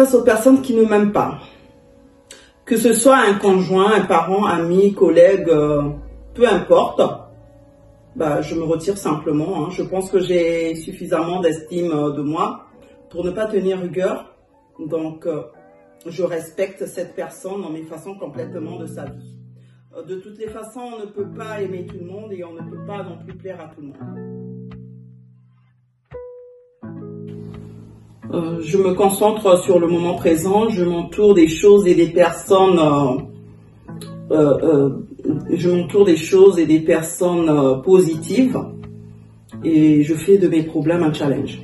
face aux personnes qui ne m'aiment pas. Que ce soit un conjoint, un parent, ami, collègue, peu importe, bah, je me retire simplement. Je pense que j'ai suffisamment d'estime de moi pour ne pas tenir rigueur. Donc, je respecte cette personne en m'effaçant complètement de sa vie. De toutes les façons, on ne peut pas aimer tout le monde et on ne peut pas non plus plaire à tout le monde. Je me concentre sur le moment présent, je m'entoure des choses et des personnes positives et je fais de mes problèmes un challenge.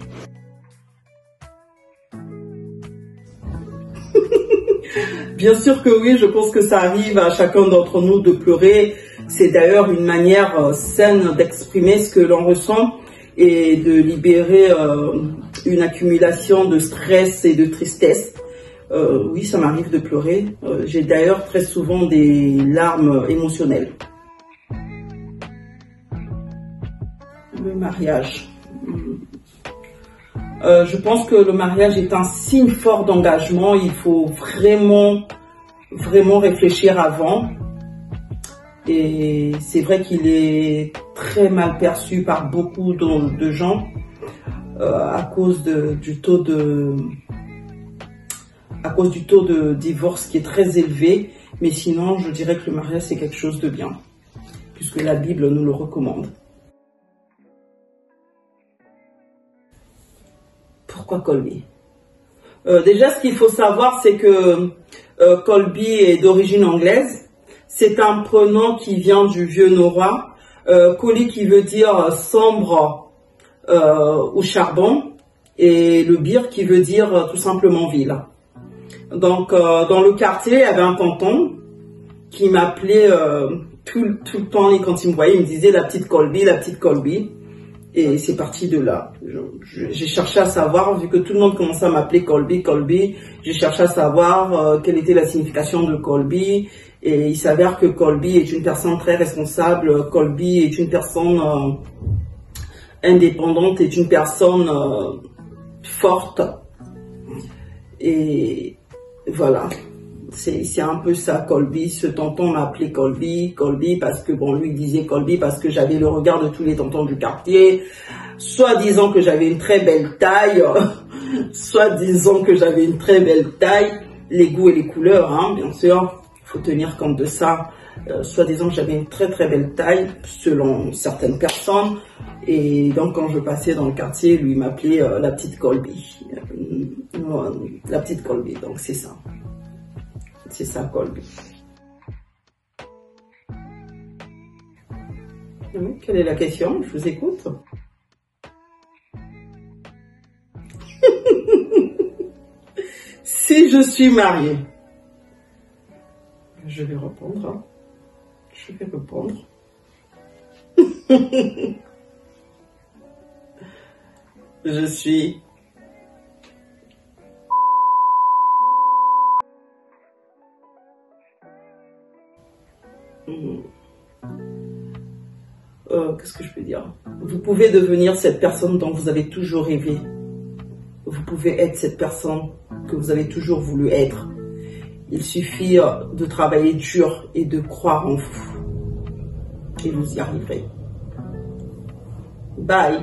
Bien sûr que oui, je pense que ça arrive à chacun d'entre nous de pleurer. C'est d'ailleurs une manière saine d'exprimer ce que l'on ressent et de libérer une accumulation de stress et de tristesse. Oui, ça m'arrive de pleurer. J'ai d'ailleurs très souvent des larmes émotionnelles. Le mariage. Je pense que le mariage est un signe fort d'engagement. Il faut vraiment réfléchir avant. Et c'est vrai qu'il est très mal perçu par beaucoup de gens à cause du taux de divorce qui est très élevé. Mais sinon, je dirais que le mariage, c'est quelque chose de bien, puisque la Bible nous le recommande. Pourquoi Colby? Déjà, ce qu'il faut savoir, c'est que Colby est d'origine anglaise. C'est un prénom qui vient du vieux norrois. Colby qui veut dire sombre ou charbon. Et le bir qui veut dire tout simplement ville. Donc, dans le quartier, il y avait un tonton qui m'appelait tout le temps. Et quand il me voyait, il me disait la petite Colby, la petite Colby. Et c'est parti de là. J'ai cherché à savoir, vu que tout le monde commençait à m'appeler Colby, Colby, j'ai cherché à savoir quelle était la signification de Colby. Et il s'avère que Colby est une personne très responsable. Colby est une personne indépendante, est une personne forte. Et voilà. C'est un peu ça, Colby. Ce tonton m'a appelé Colby parce que, bon, lui il disait Colby parce que j'avais le regard de tous les tontons du quartier, soit disant que j'avais une très belle taille, soit disant que j'avais une très belle taille, les goûts et les couleurs, bien sûr, il faut tenir compte de ça, soit disant que j'avais une très belle taille, selon certaines personnes, et donc quand je passais dans le quartier, lui m'appelait la petite Colby, la petite Colby, donc c'est ça. C'est ça, Colby. Quelle est la question? Je vous écoute. Si je suis mariée, je vais répondre. Je vais répondre. Je suis... Qu'est-ce que je peux dire? Vous pouvez devenir cette personne dont vous avez toujours rêvé. Vous pouvez être cette personne que vous avez toujours voulu être. Il suffit de travailler dur et de croire en vous. Et vous y arriverez. Bye.